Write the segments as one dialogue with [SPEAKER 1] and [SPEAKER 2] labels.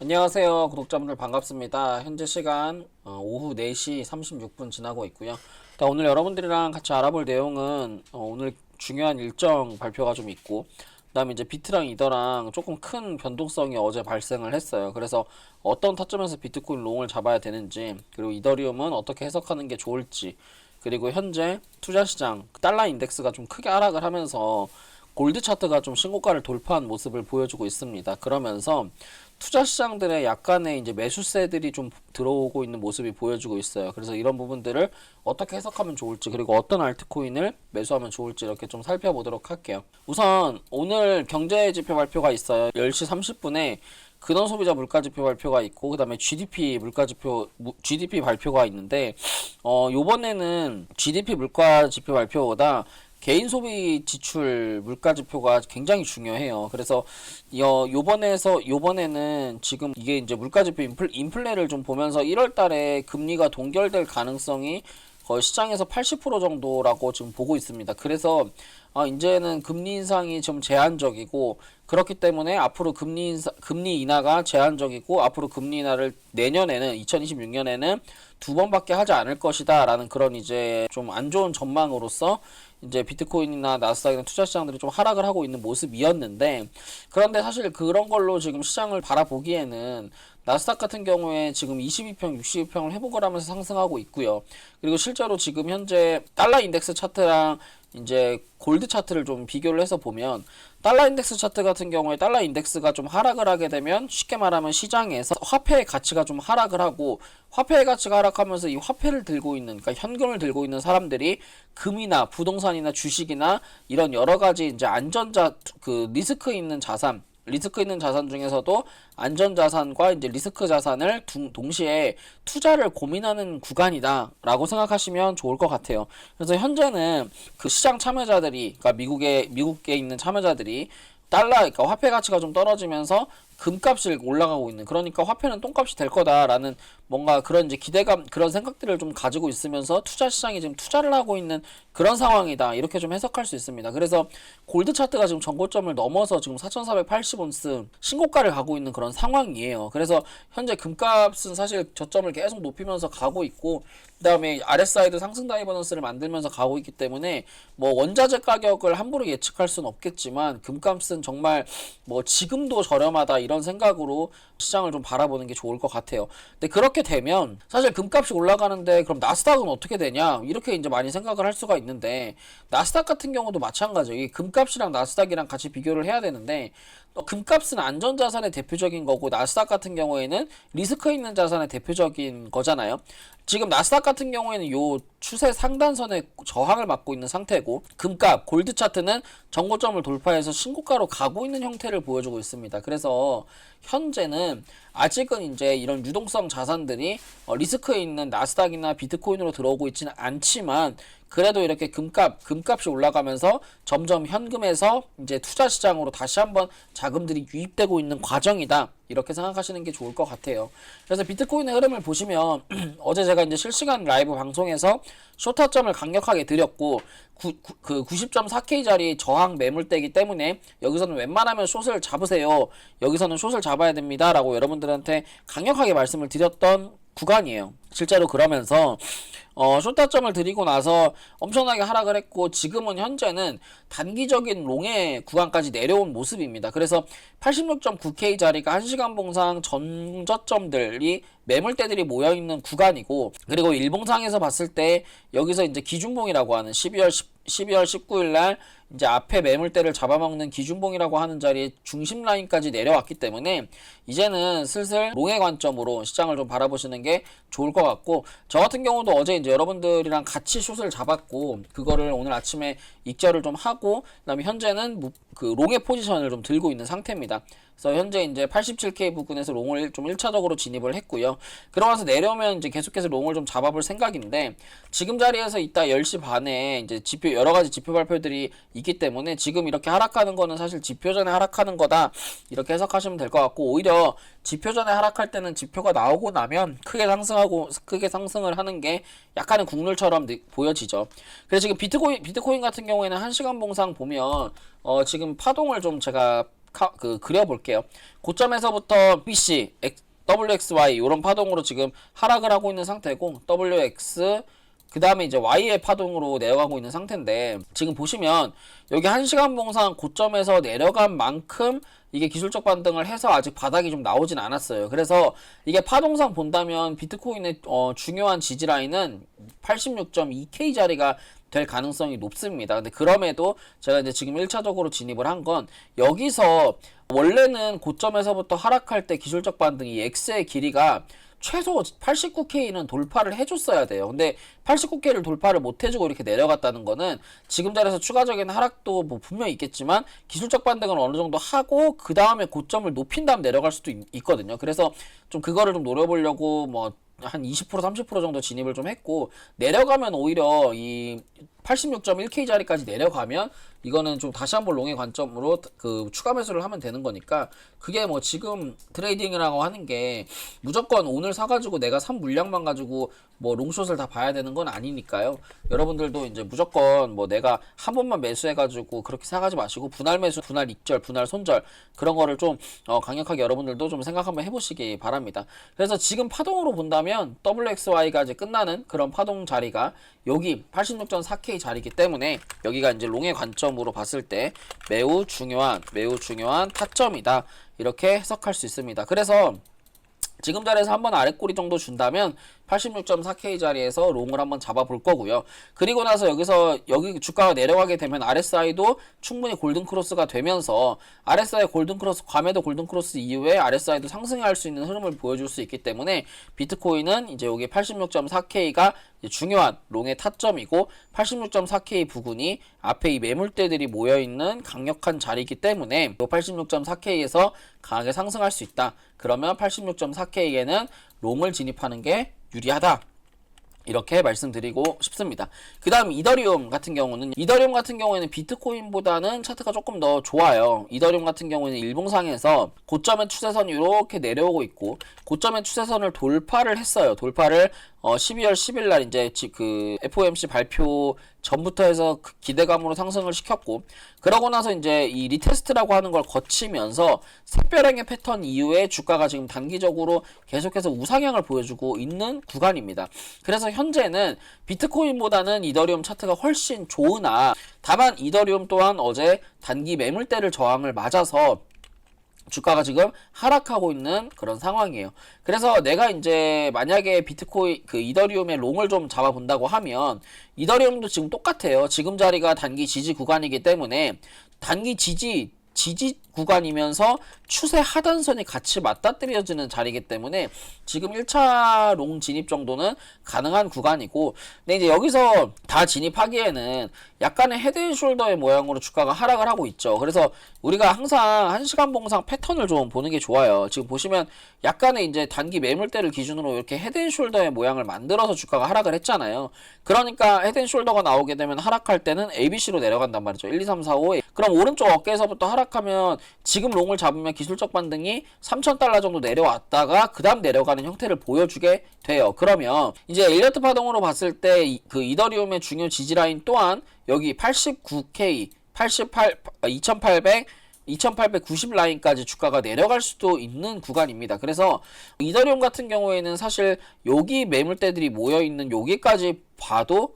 [SPEAKER 1] 안녕하세요. 구독자분들 반갑습니다. 현재 시간 오후 4시 36분 지나고 있고요. 오늘 여러분들이랑 같이 알아볼 내용은 오늘 중요한 일정 발표가 좀 있고, 그 다음에 이제 비트랑 이더랑 조금 큰 변동성이 어제 발생을 했어요. 그래서 어떤 타점에서 비트코인 롱을 잡아야 되는지, 그리고 이더리움은 어떻게 해석하는 게 좋을지, 그리고 현재 투자시장 달러 인덱스가 좀 크게 하락을 하면서 골드 차트가 좀 신고가를 돌파한 모습을 보여주고 있습니다. 그러면서 투자 시장들의 약간의 이제 매수세들이 좀 들어오고 있는 모습이 보여주고 있어요. 그래서 이런 부분들을 어떻게 해석하면 좋을지, 그리고 어떤 알트코인을 매수하면 좋을지 이렇게 좀 살펴보도록 할게요. 우선 오늘 경제 지표 발표가 있어요. 10시 30분에 근원 소비자 물가 지표 발표가 있고, 그다음에 GDP 물가 지표 GDP 발표가 있는데, 요번에는 GDP 물가 지표 발표보다 개인 소비 지출 물가 지표가 굉장히 중요해요. 그래서 요번에는 지금 이게 이제 물가 지표 인플레를 좀 보면서 1월 달에 금리가 동결될 가능성이 거의 시장에서 80% 정도라고 지금 보고 있습니다. 그래서 이제는 금리 인상이 좀 제한적이고, 그렇기 때문에 앞으로 금리 인하가 제한적이고, 앞으로 금리 인하를 내년에는 2026년에는 두 번밖에 하지 않을 것이다 라는 그런 이제 좀 안 좋은 전망으로서 이제 비트코인이나 나스닥이나 투자 시장들이 좀 하락을 하고 있는 모습이었는데, 그런데 사실 그런 걸로 지금 시장을 바라보기에는 나스닥 같은 경우에 지금 22평, 62평을 회복을 하면서 상승하고 있고요. 그리고 실제로 지금 현재 달러 인덱스 차트랑 이제 골드 차트를 좀 비교를 해서 보면, 달러 인덱스 차트 같은 경우에 달러 인덱스가 좀 하락을 하게 되면 쉽게 말하면 시장에서 화폐의 가치가 좀 하락을 하고, 화폐의 가치가 하락하면서 이 화폐를 들고 있는, 그러니까 현금을 들고 있는 사람들이 금이나 부동산이나 주식이나 이런 여러 가지 이제 리스크 있는 자산 중에서도 안전자산과 이제 리스크 자산을 동시에 투자를 고민하는 구간이다라고 생각하시면 좋을 것 같아요. 그래서 현재는 그 시장 참여자들이, 그러니까 미국에 있는 참여자들이 그러니까 화폐 가치가 좀 떨어지면서 금값이 올라가고 있는, 그러니까 화폐는 똥값이 될 거다라는 뭔가 그런 이제 기대감, 그런 생각들을 좀 가지고 있으면서 투자 시장이 지금 투자를 하고 있는 그런 상황이다, 이렇게 좀 해석할 수 있습니다. 그래서 골드 차트가 지금 전고점을 넘어서 지금 4,480온스 신고가를 가고 있는 그런 상황이에요. 그래서 현재 금값은 사실 저점을 계속 높이면서 가고 있고, 그 다음에 RSI도 상승 다이버넌스를 만들면서 가고 있기 때문에 뭐 원자재 가격을 함부로 예측할 수는 없겠지만, 금값은 정말 뭐 지금도 저렴하다 이런 생각으로 시장을 좀 바라보는 게 좋을 것 같아요. 근데 그렇게 되면 사실 금값이 올라가는데 그럼 나스닥은 어떻게 되냐, 이렇게 이제 많이 생각을 할 수가 있는데, 나스닥 같은 경우도 마찬가지예요. 이 금값이랑 나스닥이랑 같이 비교를 해야 되는데, 금값은 안전자산의 대표적인 거고, 나스닥 같은 경우에는 리스크 있는 자산의 대표적인 거잖아요. 지금 나스닥 같은 경우에는 요 추세 상단선에 저항을 맞고 있는 상태고, 금값 골드 차트는 전고점을 돌파해서 신고가로 가고 있는 형태를 보여주고 있습니다. 그래서 현재는 아직은 이제 이런 유동성 자산들이 리스크 있는 나스닥이나 비트코인으로 들어오고 있지는 않지만, 그래도 이렇게 금값이 올라가면서 점점 현금에서 이제 투자 시장으로 다시 한번 자금들이 유입되고 있는 과정이다, 이렇게 생각하시는 게 좋을 것 같아요. 그래서 비트코인의 흐름을 보시면 어제 제가 이제 실시간 라이브 방송에서 쇼타점을 강력하게 드렸고, 90.4K짜리 저항 매물대이기 때문에 여기서는 웬만하면 숏을 잡으세요, 여기서는 숏을 잡아야 됩니다 라고 여러분들한테 강력하게 말씀을 드렸던 구간이에요. 실제로 그러면서 숏타점을 드리고 나서 엄청나게 하락을 했고, 지금은 현재는 단기적인 롱의 구간까지 내려온 모습입니다. 그래서 86.9K 자리가 1시간 봉상 전저점들이 매물대들이 모여있는 구간이고, 그리고 일봉상에서 봤을 때 여기서 이제 기준봉이라고 하는 12월 19일 날 이제 앞에 매물대를 잡아먹는 기준봉이라고 하는 자리에 중심 라인까지 내려왔기 때문에 이제는 슬슬 롱의 관점으로 시장을 좀 바라보시는 게 좋을 것 같고, 저 같은 경우도 어제 이제 여러분들이랑 같이 숏을 잡았고, 그거를 오늘 아침에 익절을 좀 하고, 그다음에 현재는 그 롱의 포지션을 좀 들고 있는 상태입니다. 그래서 현재 이제 87K 부근에서 롱을 좀 1차적으로 진입을 했고요. 그러면서 내려오면 이제 계속해서 롱을 좀 잡아볼 생각인데, 지금 자리에서 이따 10시 반에 이제 여러 가지 지표 발표들이 있기 때문에 지금 이렇게 하락하는 거는 사실 지표 전에 하락하는 거다, 이렇게 해석하시면 될 것 같고, 오히려 지표 전에 하락할 때는 지표가 나오고 나면 크게 상승을 하는 게 약간은 국룰처럼 보여지죠. 그래서 지금 비트코인 같은 경우에는 1시간 봉상 보면 지금 파동을 좀 제가 그려볼게요. 고점에서부터 BC, WXY 이런 파동으로 지금 하락을 하고 있는 상태고 WX 그 다음에 이제 Y의 파동으로 내려가고 있는 상태인데 지금 보시면 여기 1시간 봉상 고점에서 내려간 만큼 이게 기술적 반등을 해서 아직 바닥이 좀 나오진 않았어요. 그래서 이게 파동상 본다면 비트코인의 중요한 지지라인은 86.2K 자리가 될 가능성이 높습니다. 근데 그럼에도 제가 이제 지금 1차적으로 진입을 한 건 여기서 원래는 고점에서부터 하락할 때 기술적 반등 이 X의 길이가 최소 89K는 돌파를 해줬어야 돼요. 근데 89K를 돌파를 못 해주고 이렇게 내려갔다는 거는 지금 자리에서 추가적인 하락도 뭐 분명히 있겠지만 기술적 반등을 어느 정도 하고 그 다음에 고점을 높인 다음 내려갈 수도 있거든요. 그래서 좀 그거를 좀 노려보려고 뭐 한 20% 30% 정도 진입을 좀 했고 내려가면 오히려 이 86.1K 자리까지 내려가면 이거는 좀 다시 한번 롱의 관점으로 그 추가 매수를 하면 되는 거니까 그게 뭐 지금 트레이딩이라고 하는 게 무조건 오늘 사가지고 내가 산 물량만 가지고 뭐 롱숏을 다 봐야 되는 건 아니니까요. 여러분들도 이제 무조건 뭐 내가 한 번만 매수해가지고 그렇게 사가지 마시고 분할 매수, 분할 익절, 분할 손절 그런 거를 좀 강력하게 여러분들도 좀 생각 한번 해보시기 바랍니다. 그래서 지금 파동으로 본다면 WXY가 이제 끝나는 그런 파동 자리가 여기 86.4K 자리이기 때문에 여기가 이제 롱의 관점으로 봤을 때 매우 중요한 타점이다. 이렇게 해석할 수 있습니다. 그래서 지금 자리에서 한번 아랫꼬리 정도 준다면 86.4K 자리에서 롱을 한번 잡아볼 거고요. 그리고 나서 여기 주가가 내려가게 되면 RSI도 충분히 골든크로스가 되면서 RSI 골든크로스, 과매도 골든크로스 이후에 RSI도 상승할 수 있는 흐름을 보여줄 수 있기 때문에 비트코인은 이제 여기 86.4K가 중요한 롱의 타점이고 86.4K 부근이 앞에 이 매물대들이 모여있는 강력한 자리이기 때문에 86.4K에서 강하게 상승할 수 있다. 그러면 86.4K에는 롱을 진입하는 게 유리하다. 이렇게 말씀드리고 싶습니다. 그 다음 이더리움 같은 경우에는 비트코인보다는 차트가 조금 더 좋아요. 이더리움 같은 경우에는 일봉상에서 고점의 추세선이 이렇게 내려오고 있고 고점의 추세선을 돌파를 했어요. 돌파를 12월 10일 날 이제 그 FOMC 발표 전부터 해서 그 기대감으로 상승을 시켰고 그러고 나서 이제 이 리테스트라고 하는 걸 거치면서 샛별행의 패턴 이후에 주가가 지금 단기적으로 계속해서 우상향을 보여주고 있는 구간입니다. 그래서 현재는 비트코인보다는 이더리움 차트가 훨씬 좋으나 다만 이더리움 또한 어제 단기 매물대를 저항을 맞아서 주가가 지금 하락하고 있는 그런 상황이에요. 그래서 내가 이제 만약에 비트코인 그 이더리움의 롱을 좀 잡아본다고 하면 이더리움도 지금 똑같아요. 지금 자리가 단기 지지 구간이기 때문에 단기 지지 구간이면서 추세 하단선이 같이 맞닥뜨려지는 자리이기 때문에 지금 1차 롱 진입 정도는 가능한 구간이고 근데 이제 여기서 다 진입하기에는 약간의 헤드앤숄더의 모양으로 주가가 하락을 하고 있죠. 그래서 우리가 항상 1시간 봉상 패턴을 좀 보는 게 좋아요. 지금 보시면 약간의 이제 단기 매물대를 기준으로 이렇게 헤드앤숄더의 모양을 만들어서 주가가 하락을 했잖아요. 그러니까 헤드앤숄더가 나오게 되면 하락할 때는 ABC로 내려간단 말이죠. 1, 2, 3, 4, 5 그럼 오른쪽 어깨에서부터 하락하면 지금 롱을 잡으면 기술적 반등이 3,000달러 정도 내려왔다가 그 다음 내려가는 형태를 보여주게 돼요. 그러면 이제 엘리어트 파동으로 봤을 때 그 이더리움의 중요 지지라인 또한 여기 89K, 2890 라인까지 주가가 내려갈 수도 있는 구간입니다. 그래서 이더리움 같은 경우에는 사실 여기 매물대들이 모여있는 여기까지 봐도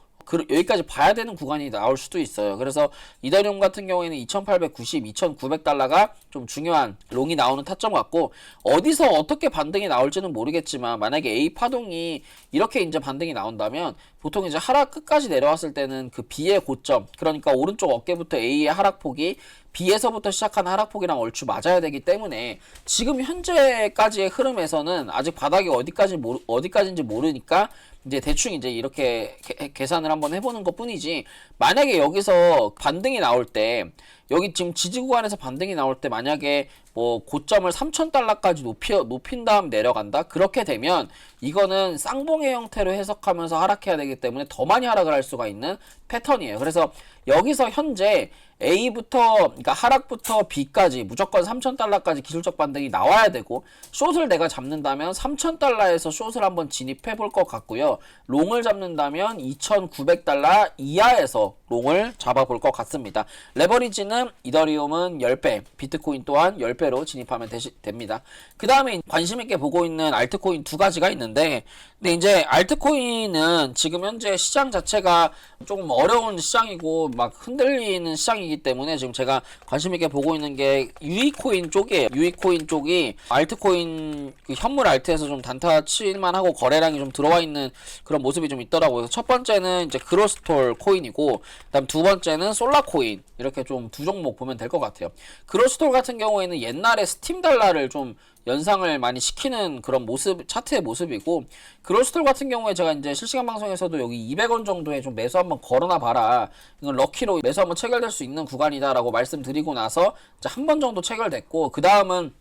[SPEAKER 1] 여기까지 봐야 되는 구간이 나올 수도 있어요. 그래서 이더리움 같은 경우에는 2890, 2900달러가 좀 중요한 롱이 나오는 타점 같고 어디서 어떻게 반등이 나올지는 모르겠지만 만약에 A 파동이 이렇게 이제 반등이 나온다면 보통 이제 하락 끝까지 내려왔을 때는 그 B의 고점 그러니까 오른쪽 어깨부터 A의 하락폭이 B에서부터 시작한 하락폭이랑 얼추 맞아야 되기 때문에 지금 현재까지의 흐름에서는 아직 바닥이 어디까지인지 모르니까 이제 대충 이제 이렇게 계산을 한번 해보는 것 뿐이지 만약에 여기서 반등이 나올 때 여기 지금 지지 구간에서 반등이 나올 때 만약에 뭐 고점을 3,000달러까지 높인 다음 내려간다? 그렇게 되면 이거는 쌍봉의 형태로 해석하면서 하락해야 되기 때문에 더 많이 하락을 할 수가 있는 패턴이에요. 그래서 여기서 현재 그러니까 하락부터 B까지 무조건 3,000달러까지 기술적 반등이 나와야 되고 숏을 내가 잡는다면 3,000달러에서 숏을 한번 진입해 볼 것 같고요. 롱을 잡는다면 2,900달러 이하에서 롱을 잡아볼 것 같습니다. 레버리지는 이더리움은 10배, 비트코인 또한 10배로 진입하면 됩니다. 그 다음에 관심 있게 보고 있는 알트코인 두 가지가 있는데, 근데 이제 알트코인은 지금 현재 시장 자체가 조금 어려운 시장이고 막 흔들리는 시장이기 때문에 지금 제가 관심 있게 보고 있는 게 유이코인 쪽이에요. 유이코인 쪽이 알트코인 그 현물 알트에서 좀 단타 칠만 하고 거래량이 좀 들어와 있는 그런 모습이 좀 있더라고요. 첫 번째는 이제 그로스톨 코인이고, 그다음 두 번째는 솔라코인, 이렇게 좀 두 종목 보면 될 것 같아요. 그로스톨 같은 경우에는 옛날에 스팀 달러를 좀 연상을 많이 시키는 그런 모습, 차트의 모습이고, 그로스톨 같은 경우에 제가 이제 실시간 방송에서도 여기 200원 정도에 좀 매수 한번 걸어놔 봐라, 이건 럭키로 매수 한번 체결될 수 있는 구간이다라고 말씀드리고 나서 이제 한 번 정도 체결됐고, 그 다음은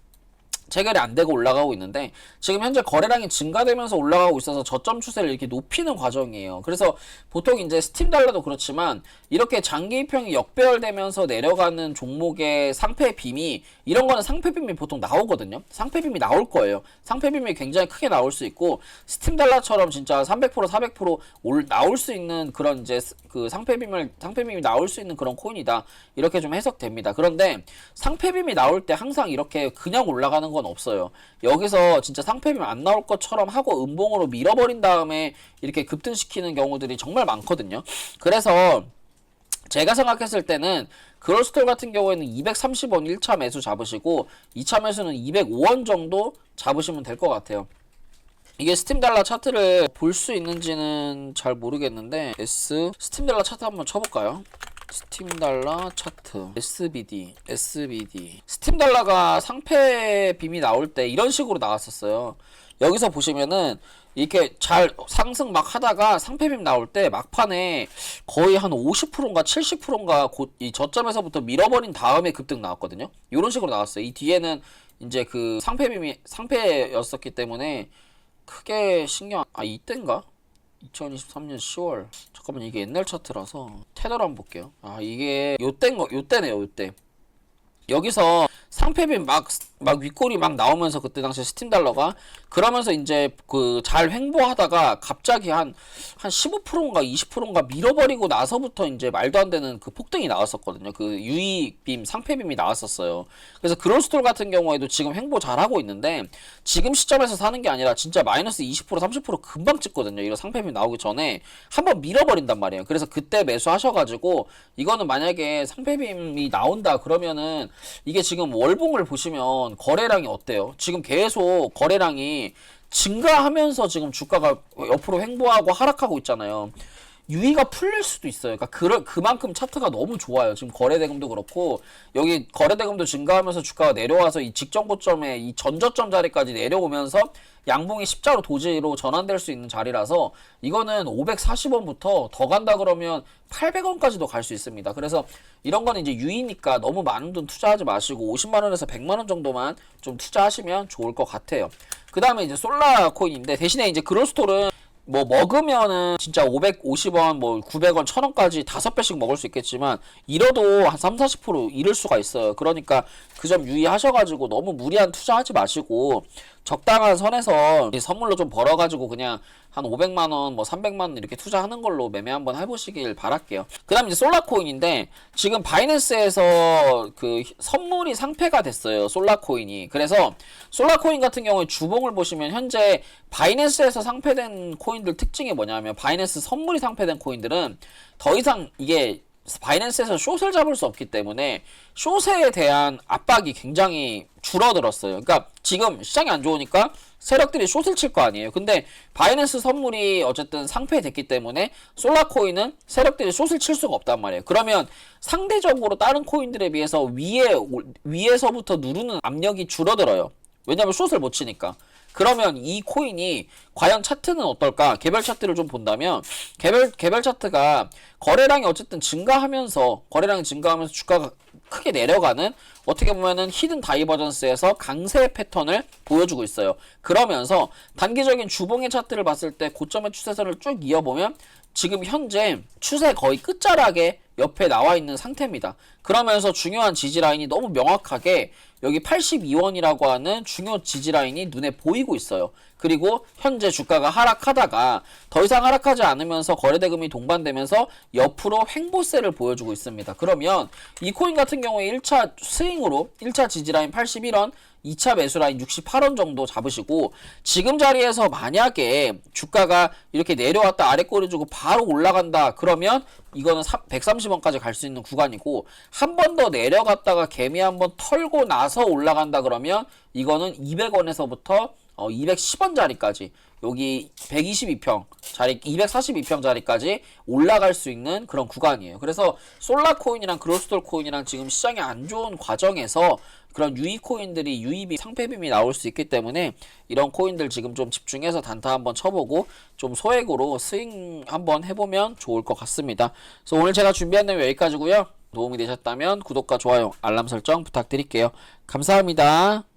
[SPEAKER 1] 체결이 안 되고 올라가고 있는데, 지금 현재 거래량이 증가되면서 올라가고 있어서 저점 추세를 이렇게 높이는 과정이에요. 그래서 보통 이제 스팀 달러도 그렇지만 이렇게 장기 이평이 역배열되면서 내려가는 종목의 상패 빔이, 이런 거는 상패 빔이 보통 나오거든요. 상패 빔이 나올 거예요. 상패 빔이 굉장히 크게 나올 수 있고, 스팀 달러처럼 진짜 300% 400% 나올 수 있는 그런 이제 그 상패 빔이 나올 수 있는 그런 코인이다, 이렇게 좀 해석됩니다. 그런데 상패 빔이 나올 때 항상 이렇게 그냥 올라가는 건 없어요. 여기서 진짜 상패빔 안 나올 것처럼 하고 음봉으로 밀어버린 다음에 이렇게 급등시키는 경우들이 정말 많거든요. 그래서 제가 생각했을 때는 그로스톨 같은 경우에는 230원 1차 매수 잡으시고 2차 매수는 205원 정도 잡으시면 될 것 같아요. 이게 스팀 달러 차트를 볼 수 있는지는 잘 모르겠는데, 스팀 달러 차트 한번 쳐볼까요? 스팀 달러 차트 SBD 스팀 달러가 상패 빔이 나올 때 이런 식으로 나왔었어요. 여기서 보시면은 이렇게 잘 상승 막 하다가 상패 빔 나올 때 막판에 거의 한 50%인가 70%인가 곧 이 저점에서부터 밀어버린 다음에 급등 나왔거든요. 이런 식으로 나왔어요. 이 뒤에는 이제 그 상패였었기 때문에 크게 이때인가? 2023년 10월. 잠깐만, 이게 옛날 차트라서 테더를 한번 볼게요. 이게 요때네요, 요때. 여기서 상패빔 막 윗골이 막 나오면서, 그때 당시 스팀 달러가 그러면서 이제 그 잘 횡보하다가 갑자기 한 15%인가 20%인가 밀어버리고 나서부터 이제 말도 안 되는 그 폭등이 나왔었거든요. 그 유이빔 상패빔이 나왔었어요. 그래서 그로스톨 같은 경우에도 지금 횡보 잘하고 있는데, 지금 시점에서 사는 게 아니라 진짜 마이너스 20% 30% 금방 찍거든요. 이거 상패빔 나오기 전에 한번 밀어버린단 말이에요. 그래서 그때 매수하셔가지고, 이거는 만약에 상패빔이 나온다 그러면은, 이게 지금 월봉을 보시면 거래량이 어때요? 지금 계속 거래량이 증가하면서 지금 주가가 옆으로 횡보하고 하락하고 있잖아요. 유의가 풀릴 수도 있어요. 그러니까 그만큼 차트가 너무 좋아요. 지금 거래대금도 그렇고, 여기 거래대금도 증가하면서 주가가 내려와서 이 직전 고점에 이 전저점 자리까지 내려오면서 양봉이 십자로 도지로 전환될 수 있는 자리라서, 이거는 540원부터 더 간다 그러면 800원까지도 갈 수 있습니다. 그래서 이런 거는 이제 유의니까 너무 많은 돈 투자하지 마시고 50만원에서 100만원 정도만 좀 투자하시면 좋을 것 같아요. 그 다음에 이제 솔라 코인인데, 대신에 이제 그로스톨은 뭐 먹으면은 진짜 550원, 뭐 900원, 1000원까지 5배씩 먹을 수 있겠지만, 잃어도 한 3, 40% 잃을 수가 있어요. 그러니까 그 점 유의하셔가지고 너무 무리한 투자하지 마시고, 적당한 선에서 선물로 좀 벌어가지고 그냥 한 500만원, 뭐 300만원 이렇게 투자하는 걸로 매매 한번 해보시길 바랄게요. 그 다음 이제 솔라코인인데, 지금 바이낸스에서 그 선물이 상패가 됐어요, 솔라코인이. 그래서 솔라코인 같은 경우에 주봉을 보시면 현재 바이낸스에서 상패된 코인들 특징이 뭐냐면, 바이낸스 선물이 상패된 코인들은 더 이상 이게 바이낸스에서 숏을 잡을 수 없기 때문에 숏에 대한 압박이 굉장히 줄어들었어요. 그러니까 지금 시장이 안 좋으니까 세력들이 숏을 칠 거 아니에요. 근데 바이낸스 선물이 어쨌든 상폐됐기 때문에 솔라코인은 세력들이 숏을 칠 수가 없단 말이에요. 그러면 상대적으로 다른 코인들에 비해서 위에서부터 누르는 압력이 줄어들어요. 왜냐면 숏을 못 치니까. 그러면 이 코인이 과연 차트는 어떨까? 개별 차트를 좀 본다면, 개별 차트가 거래량이 어쨌든 증가하면서 주가가 크게 내려가는, 어떻게 보면은 히든 다이버전스에서 강세 패턴을 보여주고 있어요. 그러면서 단기적인 주봉의 차트를 봤을 때 고점의 추세선을 쭉 이어보면 지금 현재 추세 거의 끝자락에 옆에 나와 있는 상태입니다. 그러면서 중요한 지지라인이 너무 명확하게 여기 82원이라고 하는 중요 지지라인이 눈에 보이고 있어요. 그리고 현재 주가가 하락하다가 더 이상 하락하지 않으면서 거래대금이 동반되면서 옆으로 횡보세를 보여주고 있습니다. 그러면 이 코인 같은 경우에 1차 스윙으로 1차 지지라인 81원, 2차 매수라인 68원 정도 잡으시고, 지금 자리에서 만약에 주가가 이렇게 내려왔다 아래 꼬리 주고 바로 올라간다 그러면 이거는 130원까지 갈 수 있는 구간이고, 한 번 더 내려갔다가 개미 한번 털고 나서 올라간다 그러면 이거는 200원에서부터 210원 자리까지, 여기 122평 자리, 242평 자리까지 올라갈 수 있는 그런 구간이에요. 그래서 솔라코인이랑 그로스톨 코인이랑 지금 시장이 안 좋은 과정에서 그런 유입 코인들이 유입이 상패빔이 나올 수 있기 때문에 이런 코인들 지금 좀 집중해서 단타 한번 쳐보고 좀 소액으로 스윙 한번 해보면 좋을 것 같습니다. 그래서 오늘 제가 준비한 내용 여기까지고요. 도움이 되셨다면 구독과 좋아요, 알람 설정 부탁드릴게요. 감사합니다.